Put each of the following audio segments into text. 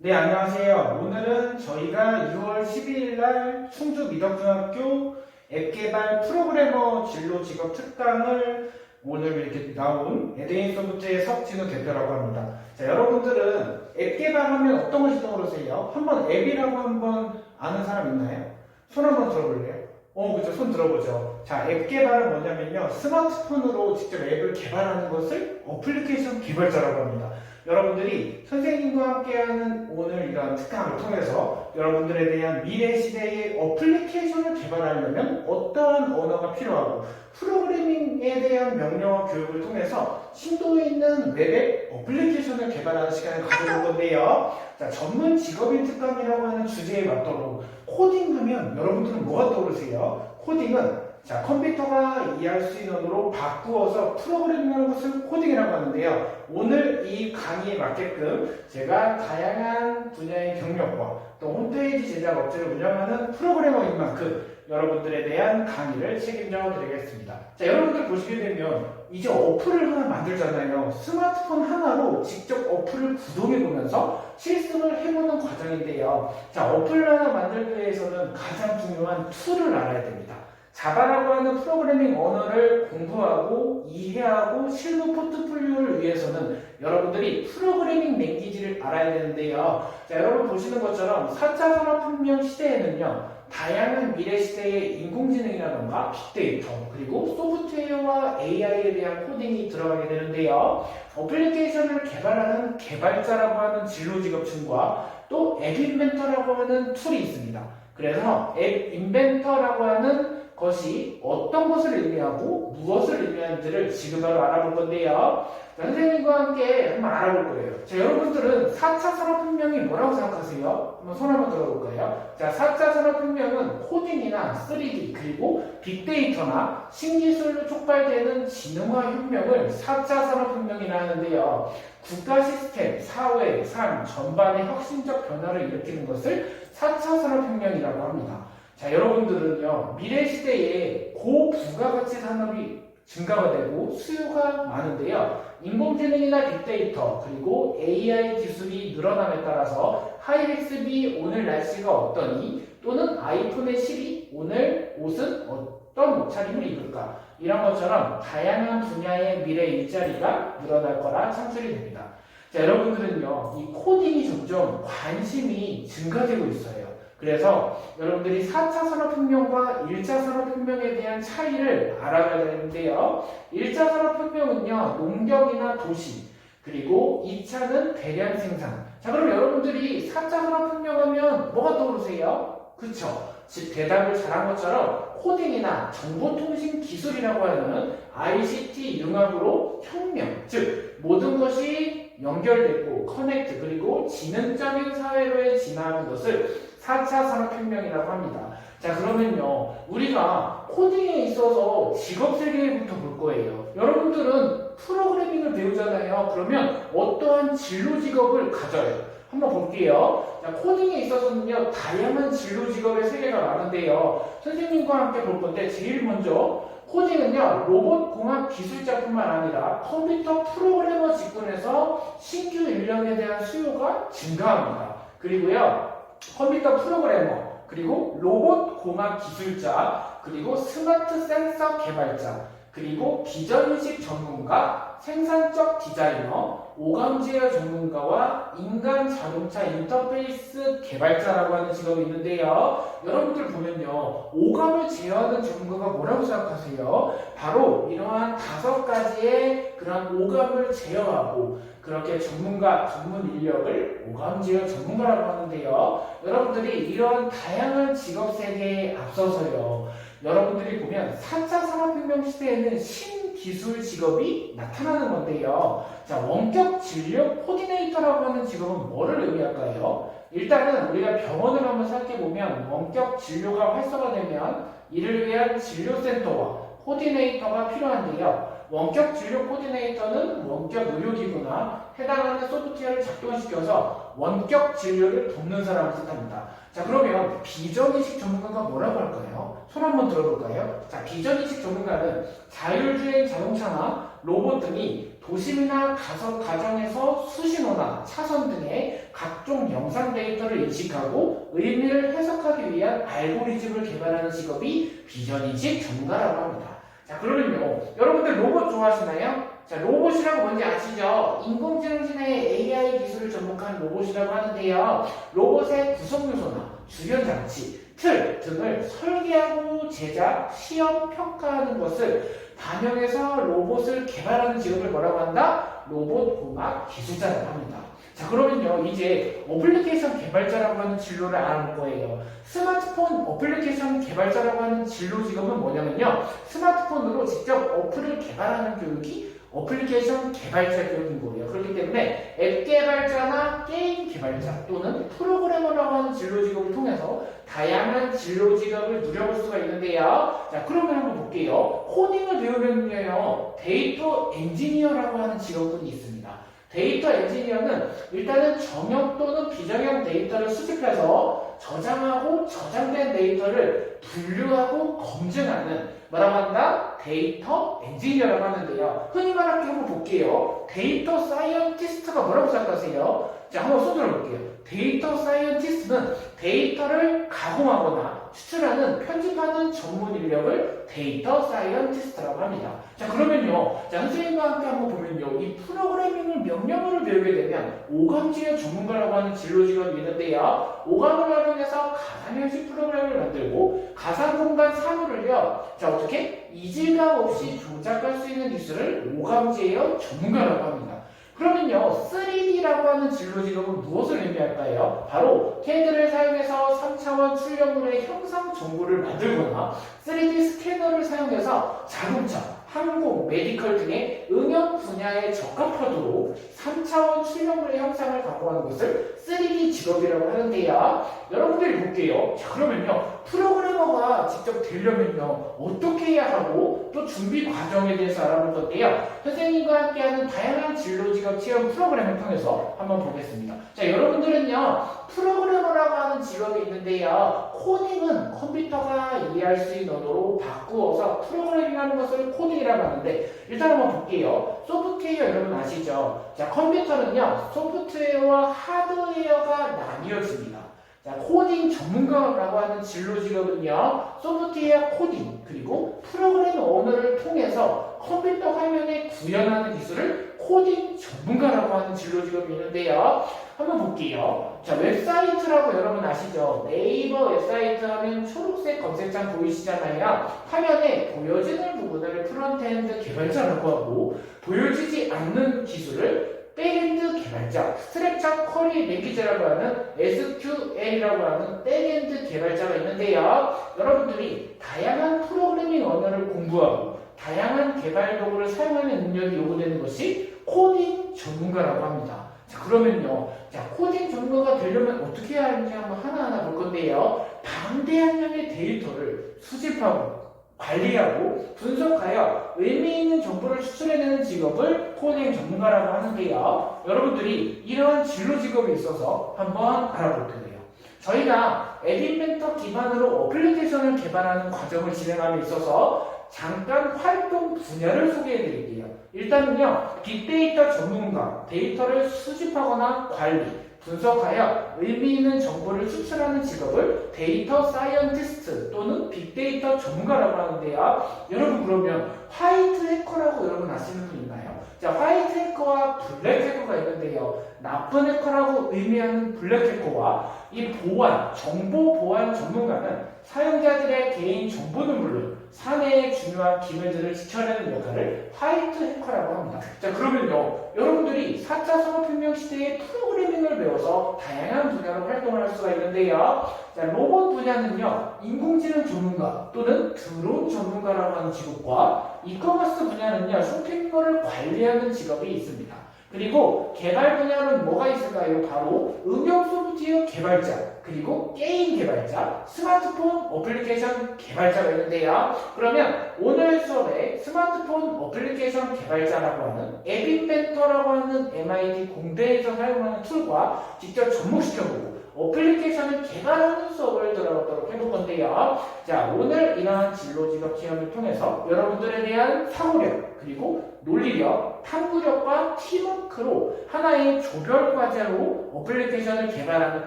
네, 안녕하세요. 오늘은 저희가 2월 12일 날 충주 미덕중학교 앱개발 프로그래머 진로 직업 특강을 오늘 이렇게 나온 에드인 소프트의 석진우 대표라고 합니다. 자, 여러분들은 앱 개발하면 어떤 것이 떠오르세요? 한번 앱이라고 한번 아는 사람 있나요? 손 한번 들어볼래요? 그쵸. 손 들어보죠. 자, 앱 개발은 뭐냐면요. 스마트폰으로 직접 앱을 개발하는 것을 어플리케이션 개발자라고 합니다. 여러분들이 선생님과 함께하는 오늘 이런 특강을 통해서 여러분들에 대한 미래 시대의 어플리케이션을 개발하려면 어떠한 언어가 필요하고 프로그래밍에 대한 명령어 교육을 통해서 심도 있는 웹앱 어플리케이션을 개발하는 시간을 가져볼 건데요. 자, 전문 직업인 특강이라고 하는 주제에 맞도록 코딩하면 여러분들은 뭐가 떠오르세요? 코딩은 자, 컴퓨터가 이해할 수 있는 언어로 바꾸어서 프로그래밍하는 것을 코딩이라고 하는데요. 오늘 이 강의에 맞게끔 제가 다양한 분야의 경력과 또 홈페이지 제작 업체를 운영하는 프로그래머인 만큼 여러분들에 대한 강의를 책임져 드리겠습니다. 자, 여러분들 보시게 되면 이제 어플을 하나 만들잖아요. 스마트폰 하나로 직접 어플을 구동해 보면서 실습을 해보는 과정인데요. 자, 어플을 하나 만들기 위해서는 가장 중요한 툴을 알아야 됩니다. 자바라고 하는 프로그래밍 언어를 공부하고 이해하고 실무 포트폴리오를 위해서는 여러분들이 프로그래밍 랭귀지를 알아야 되는데요. 자, 여러분 보시는 것처럼 4차 산업혁명 시대에는요. 다양한 미래 시대의 인공지능이라던가 빅데이터 그리고 소프트웨어와 AI에 대한 코딩이 들어가게 되는데요. 어플리케이션을 개발하는 개발자라고 하는 진로 직업층과 또 앱 인벤터라고 하는 툴이 있습니다. 그래서 앱 인벤터라고 하는 것이 어떤 것을 의미하고 무엇을 의미하는지를 지금 바로 알아볼 건데요. 선생님과 함께 한번 알아볼 거예요. 자, 여러분들은 4차 산업혁명이 뭐라고 생각하세요? 한번 손 한번 들어볼까요? 자, 4차 산업혁명은 코딩이나 3D 그리고 빅데이터나 신기술로 촉발되는 진흥화 혁명을 4차 산업혁명이라 하는데요. 국가 시스템, 사회, 삶 전반의 혁신적 변화를 일으키는 것을 4차 산업혁명이라고 합니다. 자, 여러분들은요, 미래 시대에 고부가가치 산업이 증가가 되고 수요가 많은데요. 인공지능이나 빅데이터 그리고 AI 기술이 늘어남에 따라서 하이렉스비 오늘 날씨가 어떠니 또는 아이폰의 실이 오늘 옷은 어떤 옷차림을 입을까 이런 것처럼 다양한 분야의 미래 일자리가 늘어날 거라 창출이 됩니다. 자, 여러분들은요, 이 코딩이 점점 관심이 증가되고 있어요. 그래서 여러분들이 4차 산업혁명과 1차 산업혁명에 대한 차이를 알아가야 되는데요. 1차 산업혁명은요, 농경이나 도시, 그리고 2차는 대량 생산. 자, 그럼 여러분들이 4차 산업혁명 하면 뭐가 떠오르세요? 그쵸? 즉, 대답을 잘한 것처럼 코딩이나 정보통신 기술이라고 하는 ICT 융합으로 혁명, 즉, 모든 것이 연결되고 커넥트, 그리고 지능적인 사회로의 진화하는 것을 4차 산업혁명이라고 합니다. 자, 그러면요, 우리가 코딩에 있어서 직업 세계부터 볼 거예요. 여러분들은 프로그래밍을 배우잖아요. 그러면 어떠한 진로 직업을 가져요? 한번 볼게요. 자, 코딩에 있어서는요, 다양한 진로 직업의 세계가 많은데요. 선생님과 함께 볼 건데, 제일 먼저 코딩은요, 로봇 공학 기술자뿐만 아니라 컴퓨터 프로그래머 직군에서 신규 인력에 대한 수요가 증가합니다. 그리고요, 컴퓨터 프로그래머, 그리고 로봇 공학 기술자, 그리고 스마트 센서 개발자, 그리고 비전인식 전문가, 생산적 디자이너, 오감 제어 전문가와 인간 자동차 인터페이스 개발자라고 하는 직업이 있는데요. 여러분들 보면요, 오감을 제어하는 전문가가 뭐라고 생각하세요? 바로 이러한 5가지의 그런 오감을 제어하고 그렇게 전문가, 전문 인력을 오감 제어 전문가라고 하는데요. 여러분들이 이런 다양한 직업 세계에 앞서서요. 여러분들이 보면 4차 산업혁명 시대에는 신기술 직업이 나타나는 건데요. 자, 원격 진료 코디네이터라고 하는 직업은 뭐를 의미할까요? 일단은 우리가 병원을 한번 생각해보면 원격 진료가 활성화되면 이를 위한 진료센터와 코디네이터가 필요한데요. 원격 진료 코디네이터는 원격 의료기구나 해당하는 소프트웨어를 작동시켜서 원격 진료를 돕는 사람을 뜻합니다. 자, 그러면 비전이식 전문가가 뭐라고 할까요? 손 한번 들어볼까요? 자, 비전이식 전문가는 자율주행 자동차나 로봇 등이 도심이나 가정에서 수신호나 차선 등의 각종 영상 데이터를 인식하고 의미를 해석하기 위한 알고리즘을 개발하는 직업이 비전인식 전문가라고 합니다. 자, 그러면요, 여러분들 로봇 좋아하시나요? 자, 로봇이라고 뭔지 아시죠? 인공지능 진화의 AI 기술을 접목한 로봇이라고 하는데요. 로봇의 구성 요소나 주변 장치, 틀 등을 설계하고 제작, 시험, 평가하는 것을 반영해서 로봇을 개발하는 직업을 뭐라고 한다? 로봇 공학 기술자라고 합니다. 자, 그러면요, 이제 어플리케이션 개발자라고 하는 진로를 알아볼 거예요. 스마트폰 어플리케이션 개발자라고 하는 진로 직업은 뭐냐면요, 스마트폰으로 직접 어플을 개발하는 교육이 어플리케이션 개발자 교육인 거예요. 그렇기 때문에 앱 개발자나 게임 개발자 또는 프로그래머라고 하는 진로 직업을 통해서 다양한 진로 직업을 누려볼 수가 있는데요. 자, 그러면 한번 볼게요. 코딩을 배우면요, 데이터 엔지니어라고 하는 직업군이 있습니다. 데이터 엔지니어는 일단은 정형 또는 비정형 데이터를 수집해서 저장하고 저장된 데이터를 분류하고 검증하는 뭐라고 한다? 데이터 엔지니어라고 하는데요. 흔히 말하게 한번 볼게요. 데이터 사이언티스트가 뭐라고 생각하세요? 자, 한번 손 들어볼게요. 데이터 사이언티스트는 데이터를 가공하거나 추출하는 편집하는 전문 인력을 데이터 사이언티스트라고 합니다. 자, 그러면요, 자, 선생님과 함께 한번 보면요, 이 프로그래밍을 명령어를 배우게 되면 오감지의 전문가라고 하는 진로 직업이 있는데요. 오감을 활용해서 가상현실 프로그램을 만들고 가상공간 사물을요, 자, 어떻게 이질감 없이 조작할 수 있는 기술을 오감지의 전문가라고 합니다. 그러면요, 3D라고 하는 진로 직업은 무엇을 의미할까요? 바로 CAD를 사용해서 3차원 출력물의 형상 정보를 만들거나 3D 스캐너를 사용해서 자동차, 항공, 메디컬 등의 응용 분야에 적합하도록 3차원 출력물의 형상을 가공하는 것을 3D 직업이라고 하는데요. 여러분들이 볼게요. 자, 그러면요, 프로그래머가 직접 되려면요, 어떻게 해야 하고 또 준비 과정에 대해서 알아볼 건데요. 선생님과 함께하는 다양한 진로 직업 체험 프로그램을 통해서 한번 보겠습니다. 자, 여러분들은요, 프로그래머라고 하는 직업이 있는데요. 코딩은 컴퓨터가 이해할 수 있는 언어로 바꾸어서 프로그래밍하는 것을 코딩이라고 하는데, 일단 한번 볼게요. 소프트웨어 여러분 아시죠? 자, 컴퓨터는요, 소프트웨어와 하드웨어가 나뉘어집니다. 자, 코딩 전문가라고 하는 진로 직업은요, 소프트웨어 코딩 그리고 프로그램 언어를 통해서 컴퓨터 화면에 구현하는 기술을 코딩 전문가라고 하는 진로 직업이 있는데요. 한번 볼게요. 자, 웹사이트라고 여러분 아시죠? 네이버 웹사이트 하면 초록색 검색창 보이시잖아요. 화면에 보여지는 부분을 프론트엔드 개발자라고 하고, 보여지지 않는 기술을 백엔드 개발자, 스트럭처 쿼리 랭귀지라고 하는 SQL이라고 하는 백엔드 개발자가 있는데요. 여러분들이 다양한 프로그래밍 언어를 공부하고 다양한 개발 도구를 사용하는 능력이 요구되는 것이 코딩 전문가라고 합니다. 자, 그러면요, 자, 코딩 전문가가 되려면 어떻게 해야 하는지 한번 하나하나 볼 건데요. 방대한 양의 데이터를 수집하고 관리하고 분석하여 의미 있는 정보를 추출해내는 직업을 코딩 전문가라고 하는데요. 여러분들이 이러한 진로 직업에 있어서 한번 알아볼 거예요. 저희가 앱인벤터 기반으로 어플리케이션을 개발하는 과정을 진행함에 있어서 잠깐 활동 분야를 소개해 드릴게요. 일단은요, 빅데이터 전문가, 데이터를 수집하거나 관리, 분석하여 의미 있는 정보를 추출하는 직업을 데이터 사이언티스트 또는 빅데이터 전문가라고 하는데요. 여러분, 그러면 화이트 해커라고 여러분 아시는 분 있나요? 자, 화이트 해커와 블랙 해커가 있는데요. 나쁜 해커라고 의미하는 블랙 해커와 이 보안, 정보 보안 전문가는 사용자들의 개인 정보는 물론 사내의 중요한 기밀들을 지켜내는 역할을 화이트 해커라고 합니다. 자, 그러면요, 여러분들이 4차 산업혁명 시대의 프로그래밍을 배워서 다양한 분야로 활동을 할 수가 있는데요. 자, 로봇 분야는요, 인공지능 전문가 또는 드론 전문가라고 하는 직업과 이커머스 분야는요, 쇼핑몰을 관리하는 직업이 있습니다. 그리고 개발 분야는 뭐가 있을까요? 바로 응용 소프트웨어 개발자, 그리고 게임 개발자, 스마트폰 어플리케이션 개발자가 있는데요. 그러면 오늘 수업에 스마트폰 어플리케이션 개발자라고 하는 앱인벤터라고 하는 MIT 공대에서 사용하는 툴과 직접 접목시켜보고 어플리케이션을 개발하는 수업을 들어보도록 해볼 건데요. 자, 오늘 이러한 진로 직업 체험을 통해서 여러분들에 대한 사고력, 그리고 논리력, 탐구력과 팀워크로 하나의 조별 과제로 어플리케이션을 개발하는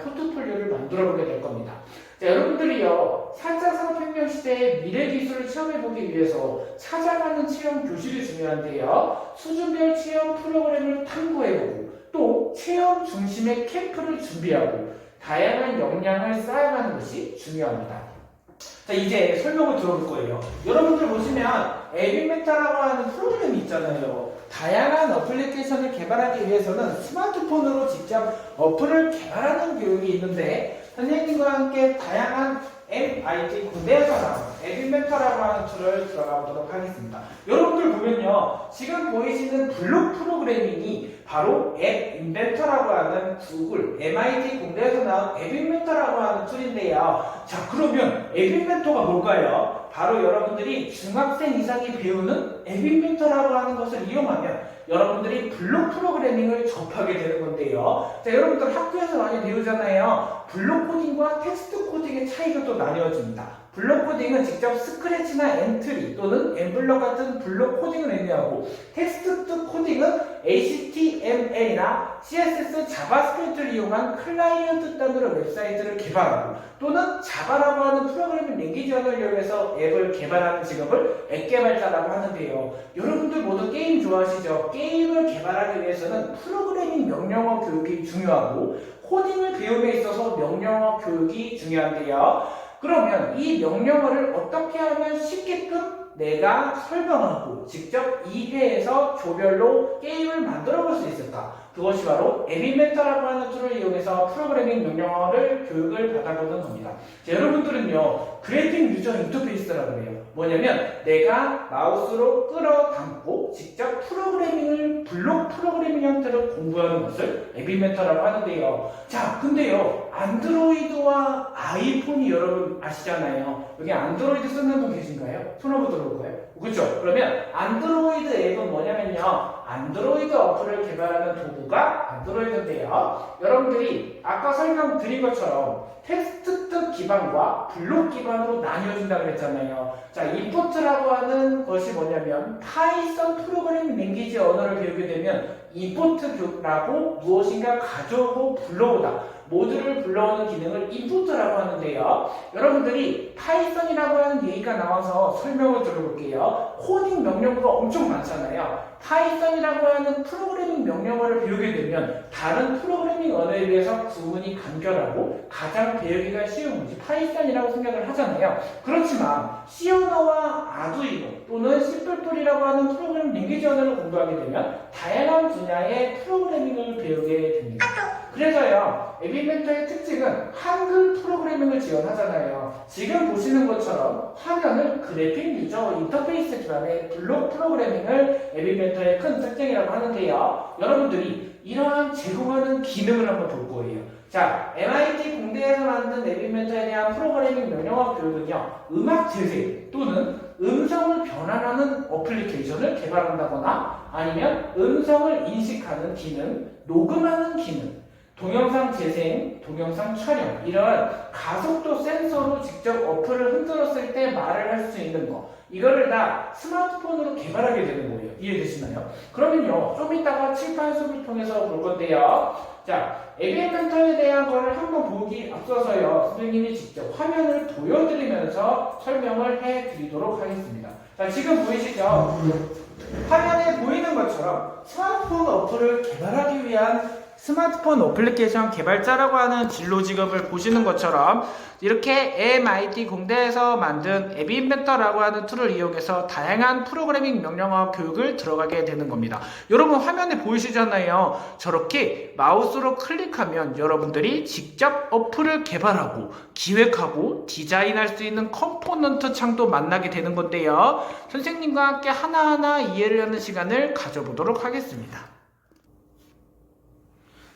포트폴리오를 만들어 보게 될 겁니다. 자, 여러분들이요, 4차 산업혁명 시대의 미래 기술을 체험해보기 위해서 찾아가는 체험 교실이 중요한데요. 수준별 체험 프로그램을 탐구해보고 또 체험 중심의 캠프를 준비하고 다양한 역량을 쌓아가는 것이 중요합니다. 자, 이제 설명을 들어볼 거예요. 여러분들 보시면 앱인벤터라고 하는 프로그램이 있잖아요. 다양한 어플리케이션을 개발하기 위해서는 스마트폰으로 직접 어플을 개발하는 교육이 있는데 선생님과 함께 다양한 MIT 군대에서 나온 앱인벤터라고 하는 툴을 들어가 보도록 하겠습니다. 여러분들 보면요, 지금 보이시는 블록 프로그래밍이 바로 앱인벤터라고 하는 구글 MIT 군대에서 나온 앱인벤터라고 하는 툴인데요. 자, 그러면 앱인벤터가 뭘까요? 바로 여러분들이 중학생 이상이 배우는 앱인벤터라고 하는 것을 이용하면 여러분들이 블록 프로그래밍을 접하게 되는 건데요. 자, 여러분들 학교에서 많이 배우잖아요. 블록 코딩과 텍스트 코딩의 차이가 또 나뉘어집니다. 블록 코딩은 직접 스크래치나 엔트리 또는 엠블럭 같은 블록 코딩을 의미하고, 텍스트 코딩은 HTML이나 CSS, 자바스크립트를 이용한 클라이언트 단위로 웹사이트를 개발하고 또는 자바라고 하는 프로그래밍 랭귀지 언어를 이용해서 앱을 개발하는 직업을 앱 개발자라고 하는데요. 여러분들 모두 게임 좋아하시죠? 게임을 개발하기 위해서는 프로그래밍 명령어 교육이 중요하고 코딩을 배움에 있어서 명령어 교육이 중요한데요. 그러면 이 명령어를 어떻게 하면 쉽게끔 내가 설명하고 직접 이해해서 조별로 게임을 만들어 볼 수 있을까? 그것이 바로 앱인벤터라고 하는 툴을 이용해서 프로그래밍 명령어를 교육을 받아보는 겁니다. 자, 여러분들은요, 그래픽 유저 인터페이스라고 해요. 뭐냐면 내가 마우스로 끌어당고 직접 프로그래밍을 블록 프로그래밍 형태로 공부하는 것을 앱인벤터라고 하는데요. 자, 근데요, 안드로이드와 아이폰이 여러분 아시잖아요. 여기 안드로이드 쓰는 분 계신가요? 손 한번 들어볼까요? 그렇죠? 그러면 안드로이드 앱은 뭐냐면요, 안드로이드 어플을 개발하는 도구가 안드로이드인데요. 여러분들이 아까 설명드린 것처럼 텍스트 기반과 블록 기반으로 나뉘어진다고 했잖아요. 자, 인풋이라고 하는 것이 뭐냐면 파이썬 프로그래밍 랭귀지 언어를 배우게 되면 인풋라고 무엇인가 가져오고 불러오다, 모듈을 불러오는 기능을 인풋이라고 하는데요. 여러분들이 파이썬이라고 하는 얘기가 나와서 설명을 들어볼게요. 코딩 명령어가 엄청 많잖아요. 파이썬이라고 하는 프로그래밍 명령어를 배우게 되면 다른 프로그래밍 언어에 비해서 구분이 간결하고 가장 배우기가 쉬운 것이 파이썬이라고 생각을 하잖아요. 그렇지만 C 언어와 아두이노 또는 C++이라고 하는 프로그래밍 랭귀지 언어를 공부하게 되면 다양한 분야의 프로그래밍을 배우게 됩니다. 그래서요, 앱인벤터의 특징은 한글 프로그래밍을 지원하잖아요. 지금 보시는 것처럼 화면을 그래픽 유저 인터페이스 기반의 블록 프로그래밍을 앱인벤터의 큰 특징이라고 하는데요. 여러분들이 이러한 제공하는 기능을 한번 볼 거예요. 자, MIT 공대에서 만든 앱인벤터에 대한 프로그래밍 명령어 교육은요, 음악 재생 또는 음성을 변환하는 어플리케이션을 개발한다거나 아니면 음성을 인식하는 기능, 녹음하는 기능, 동영상 재생, 동영상 촬영, 이런 가속도 센서로 직접 어플을 흔들었을 때 말을 할 수 있는 거, 이거를 다 스마트폰으로 개발하게 되는 거예요. 이해되시나요? 그러면요, 좀 이따가 칠판 수업을 통해서 볼 건데요. 자, 앱인벤터에 대한 거를 한번 보기 앞서서요, 선생님이 직접 화면을 보여드리면서 설명을 해드리도록 하겠습니다. 자, 지금 보이시죠? 화면에 보이는 것처럼 스마트폰 어플을 개발하기 위한 스마트폰 어플리케이션 개발자라고 하는 진로 직업을 보시는 것처럼 이렇게 MIT 공대에서 만든 앱인벤터라고 하는 툴을 이용해서 다양한 프로그래밍 명령어 교육을 들어가게 되는 겁니다. 여러분 화면에 보이시잖아요. 저렇게 마우스로 클릭하면 여러분들이 직접 어플을 개발하고 기획하고 디자인할 수 있는 컴포넌트 창도 만나게 되는 건데요. 선생님과 함께 하나하나 이해를 하는 시간을 가져보도록 하겠습니다.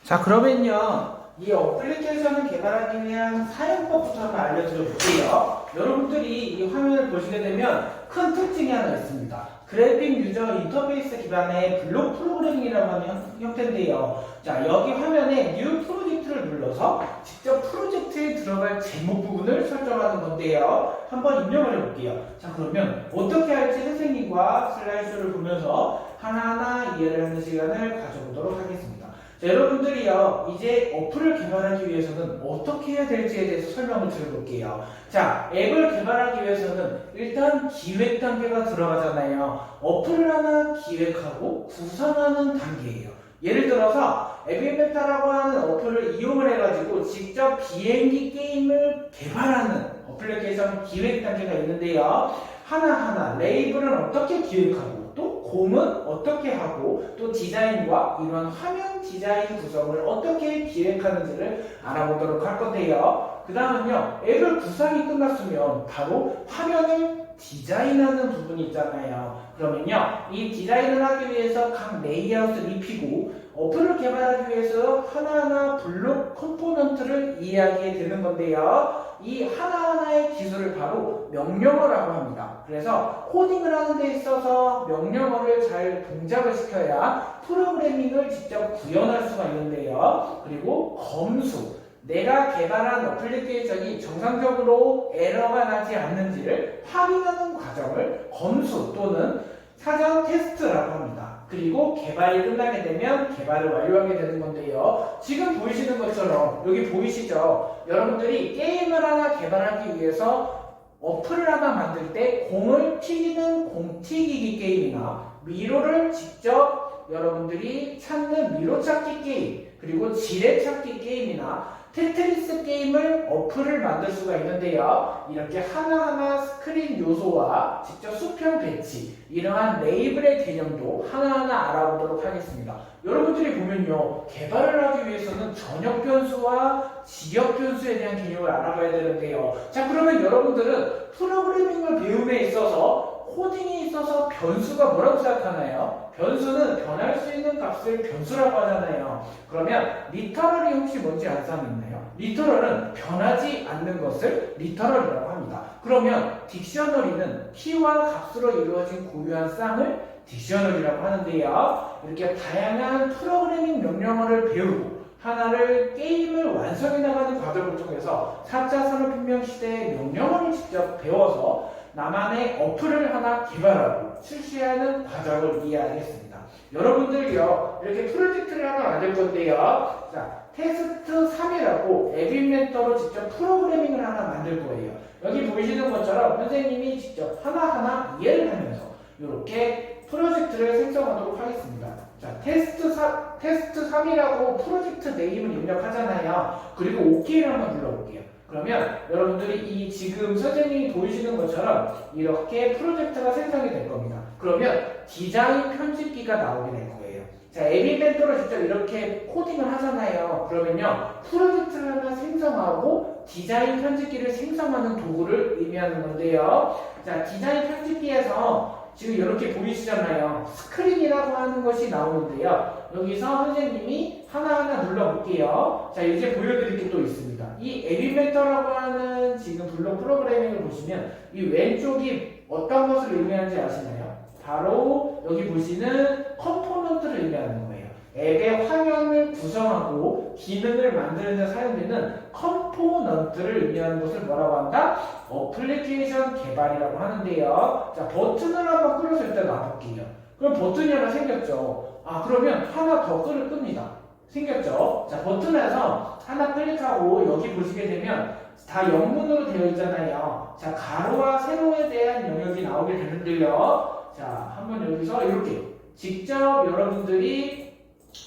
자, 그러면요, 이 어플리케이션을 개발하기 위한 사용법부터 한번 알려드려 볼게요. 여러분들이 이 화면을 보시게 되면 큰 특징이 하나 있습니다. 그래픽 유저 인터페이스 기반의 블록 프로그래밍이라고 하는 형태인데요. 자, 여기 화면에 뉴 프로젝트를 눌러서 직접 프로젝트에 들어갈 제목 부분을 설정하는 건데요. 한번 입력을 해볼게요. 자, 그러면 어떻게 할지 선생님과 슬라이드쇼를 보면서 하나하나 이해를 하는 시간을 가져보도록 하겠습니다. 자, 여러분들이요, 이제 어플을 개발하기 위해서는 어떻게 해야 될지에 대해서 설명을 드려볼게요. 자, 앱을 개발하기 위해서는 일단 기획 단계가 들어가잖아요. 어플을 하나 기획하고 구성하는 단계예요. 예를 들어서 앱인벤터라고 하는 어플을 이용을 해가지고 직접 비행기 게임을 개발하는 어플리케이션 기획 단계가 있는데요. 하나하나 레이블은 어떻게 기획하고 또 곰은 어떻게 하고 또 디자인과 이런 화면 디자인 구성을 어떻게 기획하는지를 알아보도록 할 건데요. 그 다음은요, 앱을 구성이 끝났으면 바로 화면을 디자인하는 부분이 있잖아요. 그러면요, 이 디자인을 하기 위해서 각 레이아웃을 입히고 어플을 개발하기 위해서 하나하나 블록 컴포넌트를 이해하게 되는 건데요. 이 하나하나의 기술을 바로 명령어라고 합니다. 그래서 코딩을 하는 데 있어서 명령어를 잘 동작을 시켜야 프로그래밍을 직접 구현할 수가 있는데요. 그리고 검수, 내가 개발한 어플리케이션이 정상적으로 에러가 나지 않는지를 확인하는 과정을 검수 또는 사전 테스트라고 합니다. 그리고 개발이 끝나게 되면 개발을 완료하게 되는 건데요. 지금 보이시는 것처럼 여기 보이시죠? 여러분들이 게임을 하나 개발하기 위해서 어플을 하나 만들 때 공을 튀기는 공튀기기 게임이나 미로를 직접 여러분들이 찾는 미로 찾기 게임, 그리고 지뢰 찾기 게임이나 테트리스 게임을 어플을 만들 수가 있는데요. 이렇게 하나하나 스크린 요소와 직접 수평 배치, 이러한 레이블의 개념도 하나하나 알아보도록 하겠습니다. 여러분들이 보면요, 개발을 하기 위해서는 전역 변수와 지역 변수에 대한 개념을 알아봐야 되는데요. 자, 그러면 여러분들은 프로그래밍을 배움에 있어서 코딩에 있어서 변수가 뭐라고 생각하나요? 변수는 변할 수 있는 값을 변수라고 하잖아요. 그러면 리터럴이 혹시 뭔지 아는 사람 있나요? 리터럴은 변하지 않는 것을 리터럴이라고 합니다. 그러면 딕셔너리는 키와 값으로 이루어진 고유한 쌍을 딕셔너리라고 하는데요. 이렇게 다양한 프로그래밍 명령어를 배우고 하나를 게임을 완성해 나가는 과정을 통해서 4차 산업혁명 시대의 명령어를 직접 배워서 나만의 어플을 하나 개발하고 출시하는 과정을 이해하겠습니다. 여러분들요, 이렇게 프로젝트를 하나 만들 건데요. 자, 테스트 3이라고 앱인벤터로 직접 프로그래밍을 하나 만들 거예요. 여기 보이시는 것처럼 선생님이 직접 하나하나 이해를 하면서 이렇게 프로젝트를 생성하도록 하겠습니다. 자, 테스트 3이라고 프로젝트 네임을 입력하잖아요. 그리고 OK를 한번 눌러볼게요. 그러면 여러분들이 이 지금 선생님이 보이시는 것처럼 이렇게 프로젝트가 생성이 될 겁니다. 그러면 디자인 편집기가 나오게 될 거예요. 자, 앱인벤터로 직접 이렇게 코딩을 하잖아요. 그러면요, 프로젝트를 하나 생성하고 디자인 편집기를 생성하는 도구를 의미하는 건데요. 자, 디자인 편집기에서 지금 이렇게 보이시잖아요. 스크린이라고 하는 것이 나오는데요. 여기서 선생님이 하나하나 눌러볼게요. 자, 이제 보여드릴 게 또 있습니다. 이 앱인벤터라고 하는 지금 블록 프로그래밍을 보시면 이 왼쪽이 어떤 것을 의미하는지 아시나요? 바로 여기 보시는 컴포넌트를 의미하는 거예요. 앱의 화면을 구성하고 기능을 만드는 데 사용되는 컴포넌트를 의미하는 것을 뭐라고 한다? 어플리케이션 개발이라고 하는데요. 자, 버튼을 한번 끌어서 일단 놔볼게요. 그럼 버튼이 하나 생겼죠. 아, 그러면 하나 더 끕니다. 생겼죠? 자, 버튼에서 하나 클릭하고 여기 보시게 되면 다 영문으로 되어 있잖아요. 자, 가로와 세로에 대한 영역이 나오게 되는데요. 자, 한번 여기서 이렇게 직접 여러분들이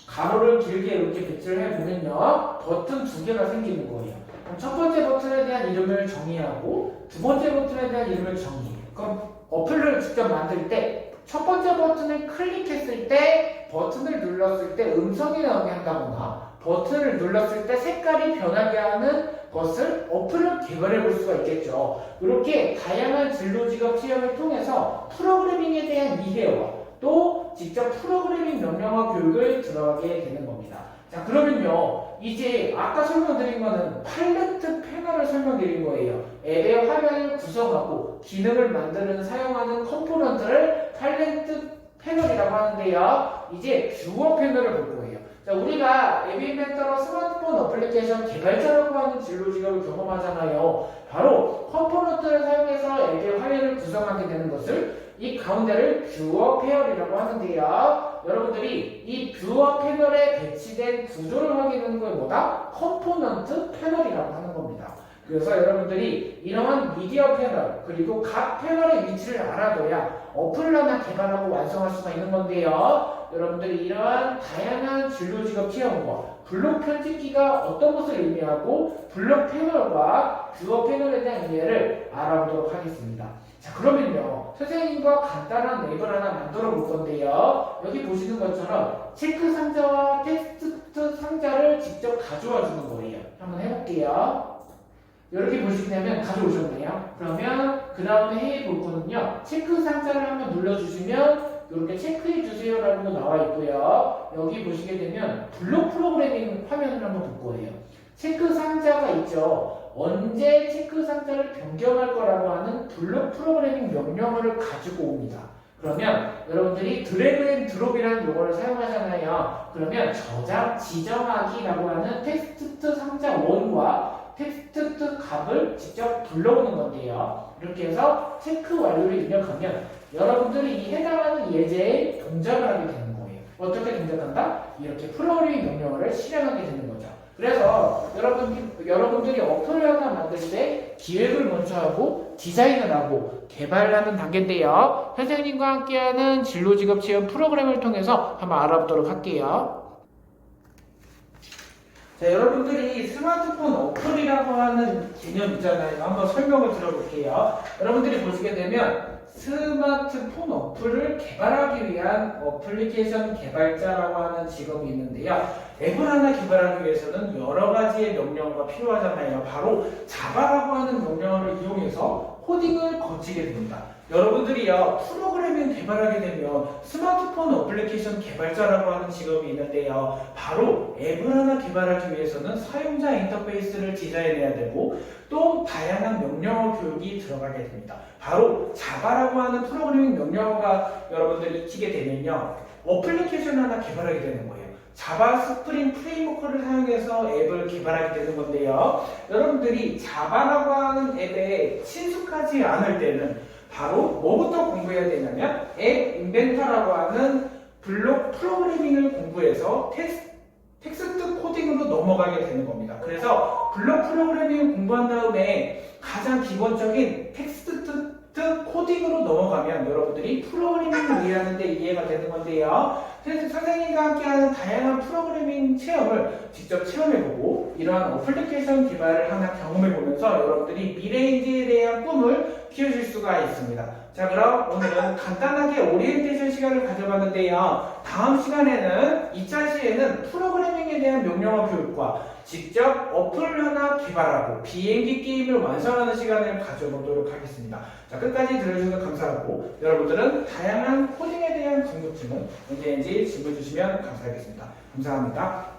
가로를 길게 이렇게 배치를 해보면요, 버튼 두 개가 생기는 거예요. 그럼 첫 번째 버튼에 대한 이름을 정의하고 두 번째 버튼에 대한 이름을 정의해요. 그럼 어플을 직접 만들 때 첫 번째 버튼을 클릭했을 때 버튼을 눌렀을 때 음성이 나오게 한다거나 버튼을 눌렀을 때 색깔이 변하게 하는 것을 어플을 개발해 볼 수가 있겠죠. 이렇게 다양한 진로 직업 시험을 통해서 프로그래밍에 대한 이해와 또 가지고 직접 프로그래밍 명령어 교육을 들어가게 되는 겁니다. 자, 그러면요, 이제 아까 설명드린 거는 팔레트 패널을 설명드린 거예요. 앱의 화면을 구성하고 기능을 만드는 사용하는 컴포넌트를 팔레트 패널이라고 하는데요. 이제 뷰어 패널을 볼 거예요. 자, 우리가 앱 인벤터로 스마트폰 어플리케이션 개발자라고 하는 진로 직업을 경험하잖아요. 바로 컴포넌트를 사용해서 앱의 화면을 구성하게 되는 것을 이 가운데를 뷰어 패널이라고 하는데요. 여러분들이 이 뷰어 패널에 배치된 구조를 확인하는 걸 뭐다? 컴포넌트 패널이라고 하는 겁니다. 그래서 여러분들이 이러한 미디어 패널 그리고 각 패널의 위치를 알아둬야 어플을 하나 개발하고 완성할 수가 있는 건데요. 여러분들이 이러한 다양한 진로 직업 체험과 블록 편집기가 어떤 것을 의미하고 블록 패널과 뷰어 패널에 대한 이해를 알아보도록 하겠습니다. 자, 그러면요, 선생님과 간단한 앱을 하나 만들어 볼 건데요. 여기 보시는 것처럼 체크 상자와 텍스트 상자를 직접 가져와 주는 거예요. 한번 해볼게요. 이렇게 보시게 되면 가져오셨네요. 그러면 그 다음에 해볼 거는요, 체크 상자를 한번 눌러주시면 이렇게 체크해 주세요라고 나와 있고요. 여기 보시게 되면 블록 프로그래밍 화면을 한번 볼 거예요. 체크 상자가 있죠. 언제 체크 상자를 변경할 거라고 하는 블록 프로그래밍 명령어를 가지고 옵니다. 그러면 여러분들이 드래그 앤 드롭이라는 용어를 사용하잖아요. 그러면 저장, 지정하기라고 하는 텍스트 상자 1과 텍스트 값을 직접 불러오는 건데요. 이렇게 해서 체크 완료를 입력하면 여러분들이 이 해당하는 예제에 동작을 하게 되는 거예요. 어떻게 동작한다? 이렇게 프로그래밍 명령어를 실행하게 되는 거죠. 그래서 여러분들이 어플을 하나 만들 때 기획을 먼저 하고 디자인을 하고 개발하는 단계인데요. 선생님과 함께하는 진로직업 체험 프로그램을 통해서 한번 알아보도록 할게요. 자, 여러분들이 스마트폰 어플이라고 하는 개념 있잖아요. 한번 설명을 들어볼게요. 여러분들이 보시게 되면 스마트폰 어플을 개발하기 위한 어플리케이션 개발자라고 하는 직업이 있는데요. 앱을 하나 개발하기 위해서는 여러 가지의 명령어가 필요하잖아요. 바로 자바라고 하는 명령어를 이용해서 코딩을 거치게 됩니다. 여러분들이요, 프로그래밍 개발하게 되면 스마트폰 어플리케이션 개발자라고 하는 직업이 있는데요. 바로 앱을 하나 개발하기 위해서는 사용자 인터페이스를 디자인해야 되고 또 다양한 명령어 교육이 들어가게 됩니다. 바로 자바라고 하는 프로그래밍 명령어가 여러분들이 익히게 되면요, 어플리케이션 하나 개발하게 되는 거예요. 자바 스프링 프레임워크를 사용해서 앱을 개발하게 되는 건데요. 여러분들이 자바라고 하는 앱에 친숙하지 않을 때는 바로 뭐부터 공부해야 되냐면 앱 인벤터라고 하는 블록 프로그래밍을 공부해서 텍스트 코딩으로 넘어가게 되는 겁니다. 그래서 블록 프로그래밍을 공부한 다음에 가장 기본적인 텍스트 코딩으로 넘어가면 여러분들이 프로그래밍을 이해하는 데 이해가 되는 건데요. 선생님과 함께하는 다양한 프로그래밍 체험을 직접 체험해보고 이러한 어플리케이션 개발을 하나 경험해보면서 여러분들이 미래인지에 대한 꿈을 키우실 수가 있습니다. 자, 그럼 오늘은 간단하게 오리엔테이션 시간을 가져봤는데요. 다음 시간에는 2차 시에는 프로그래밍에 대한 명령어 교육과 직접 어플을 하나 개발하고 비행기 게임을 완성하는 시간을 가져보도록 하겠습니다. 자, 끝까지 들어주셔서 감사하고 여러분들은 다양한 코딩에 대한 궁금증은 언제든지 질문 주시면 감사하겠습니다. 감사합니다.